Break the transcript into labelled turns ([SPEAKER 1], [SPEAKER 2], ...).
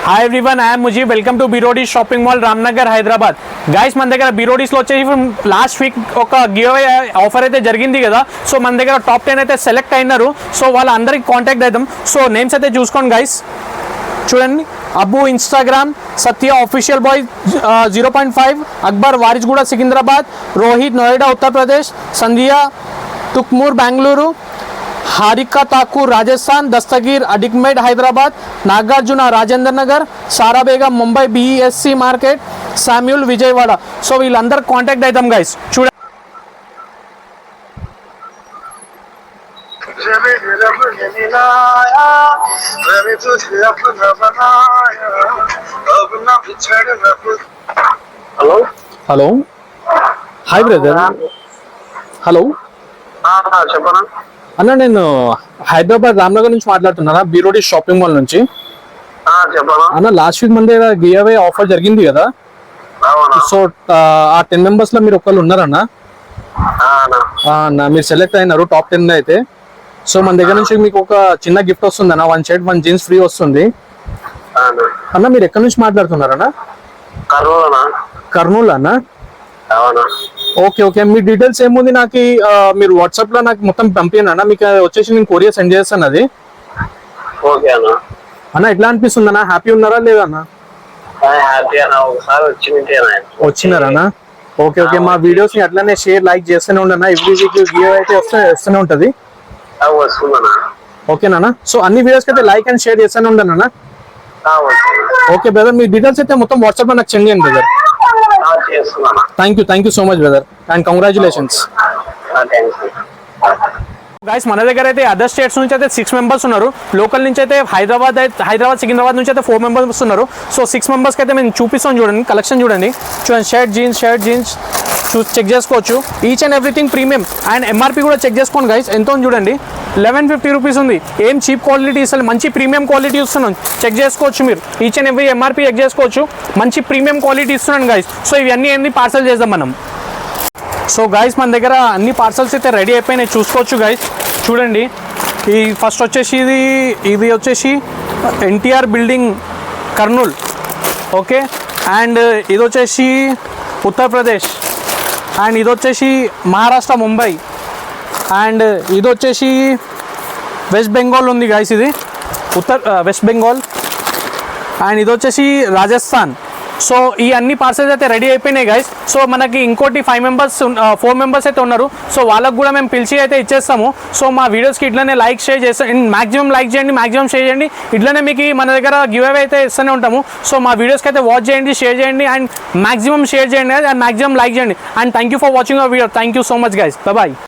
[SPEAKER 1] Hi everyone, I'm Mujeeb. Welcome to Birodis shopping mall, Ramnagar, Hyderabad. Guys, మన దగ్గర బిరోడీస్లో వచ్చేసి లాస్ట్ వీక్ ఒక గివ్ అవే ఆఫర్ అయితే జరిగింది కదా. సో మన దగ్గర టాప్ 10 అయితే సెలెక్ట్ అయినారు. సో వాళ్ళందరికీ కాంటాక్ట్ అవుతాం. సో నేమ్స్ అయితే చూసుకోండి గైస్. చూడండి, Abbu Instagram, Satya official boy 0.5, Akbar Warasiguda Secunderabad, Rohit Noida Uttar Pradesh, Sandhya Tukmur Bengaluru, Harika Thakur Rajasthan, Dastagir Adikmet Hyderabad, Nagarjuna Rajendra Nagar, Sara Begum Mumbai BSc market, Samuel Vijayawada. So వీళ్ళందరూ కాంటాక్ట్ అవుతాం గైస్. చూడండి,
[SPEAKER 2] hello
[SPEAKER 1] hello, hi brother. Hello
[SPEAKER 2] చెప్పనా
[SPEAKER 1] అన్న, నేను హైదరాబాద్ రామ్నగర్ నుంచి మాట్లాడుతున్నానా, బిరోడీ షాపింగ్ మాల్ నుంచి.
[SPEAKER 2] చెప్పనా
[SPEAKER 1] అన్న, లాస్ట్ వీక్ మన దగ్గర గివ్ అవే ఆఫర్ జరిగింది కదా. సో ఆ 10 మెంబర్స్ లో మీరు ఒకళ్ళు ఉన్నారన్న. మీరు సెలెక్ట్ అయినారు టాప్ 10 అయితే. సో మన దగ్గర నుంచి మీకు ఒక చిన్న గిఫ్ట్ వస్తుంది అన్న, 1 షర్ట్ 1 జీన్స్ ఫ్రీ వస్తుంది అన్న. మీరు ఎక్కడి నుంచి మాట్లాడుతున్నారన్న? కర్నూలు అన్న. ఓకే ఓకే, మీ డీటెయిల్స్ ఏముంది నాకు మీరు వాట్సాప్ లో నాకు మొత్తం పంపించండి అన్న. మీకు వచ్చేసి నేను కొరియర్ సెండ్ చేస్తాను అది.
[SPEAKER 2] ఓకే అన్న.
[SPEAKER 1] అన్న, ఎట్లా అనిపిస్తుంది అన్న? హ్యాపీ ఉన్నారా లేదా అన్న? వచ్చినారన్నా? ఓకే ఓకే, మా వీడియోస్ ని అట్లానే షేర్ లైక్ చేస్తూనే ఉండన్నా. ఎవ్రీ వీక్ గివ్ అయితే వస్తూనే ఉంటది. ఓకేనా? సో అన్ని వీడియోస్ కి అయితే లైక్ అండ్ షేర్ చేస్తూనే ఉండన్నా. ఓకే బ్రదర్, మీ డీటెయిల్స్ అయితే మొత్తం వాట్సాప్ లో నాకు సెండ్ చేయండి brother. Thank you so much brother, and congratulations. Guys, మన దగ్గర అయితే అదర్ స్టేట్స్ నుంచి అయితే 6 మెంబర్స్ ఉన్నారు. లోకల్ నుంచి అయితే హైదరాబాద్ సికింద్రాబాద్ నుంచి అయితే 4 మెంబర్స్ ఉన్నారు. సో 6 మెంబర్స్కి అయితే మేము చూపిస్తాం. చూడండి, కలెక్షన్ చూడండి. షర్ట్ జీన్స్ చెక్ చేసుకోవచ్చు. Each and everything premium. And MRP కూడా చెక్ చేసుకోండి గైస్, ఎంత ఉంది చూడండి. 1150 రూపీస్ ఉంది. ఏం చీప్ క్వాలిటీ ఇస్తుంది, మంచి ప్రీమియం క్వాలిటీ ఇస్తున్నాం. చెక్ చేసుకోవచ్చు మీరు. Each and every MRP check చేసుకోవచ్చు. మంచి ప్రీమియం క్వాలిటీ ఇస్తున్నాను గైస్. సో ఇవన్నీ ఏంది పార్సల్ చేద్దాం మనం. సో గైస్, మన దగ్గర అన్ని పార్సల్స్ అయితే రెడీ అయిపోయినాయి, చూసుకోవచ్చు గైస్. చూడండి, ఈ ఫస్ట్ వచ్చేసి ఇది వచ్చేసి NTR building Kurnool. Okay, and ఇది వచ్చేసి ఉత్తరప్రదేశ్, అండ్ ఇది వచ్చేసి మహారాష్ట్ర ముంబై, అండ్ ఇది వచ్చేసి వెస్ట్ బెంగాల్ ఉంది గైస్. ఇది వెస్ట్ బెంగాల్, అండ్ ఇది వచ్చేసి రాజస్థాన్. సో ఈ అన్ని పార్సల్స్ అయితే రెడీ అయిపోయినాయి గైస్. సో మనకి ఇంకోటి 4 మెంబర్స్ అయితే ఉన్నారు. సో వాళ్ళకు కూడా మేము పిలిచి అయితే ఇచ్చేస్తాము. సో మా వీడియోస్కి ఇట్లనే లైక్ షేర్ చేస్తాం. మాక్సిమం లైక్ చేయండి, మాక్సిమం షేర్ చేయండి. ఇట్లనే మీకు మన దగ్గర గివ్ అవే అయితే ఇస్తూనే ఉంటాము. సో మా వీడియోస్కి అయితే వాచ్ చేయండి, షేర్ చేయండి, అండ్ మాక్సిమం షేర్ చేయండి, అండ్ మాక్సిమం లైక్ చేయండి. And thank you for watching our video. Thank you so much guys. Bye.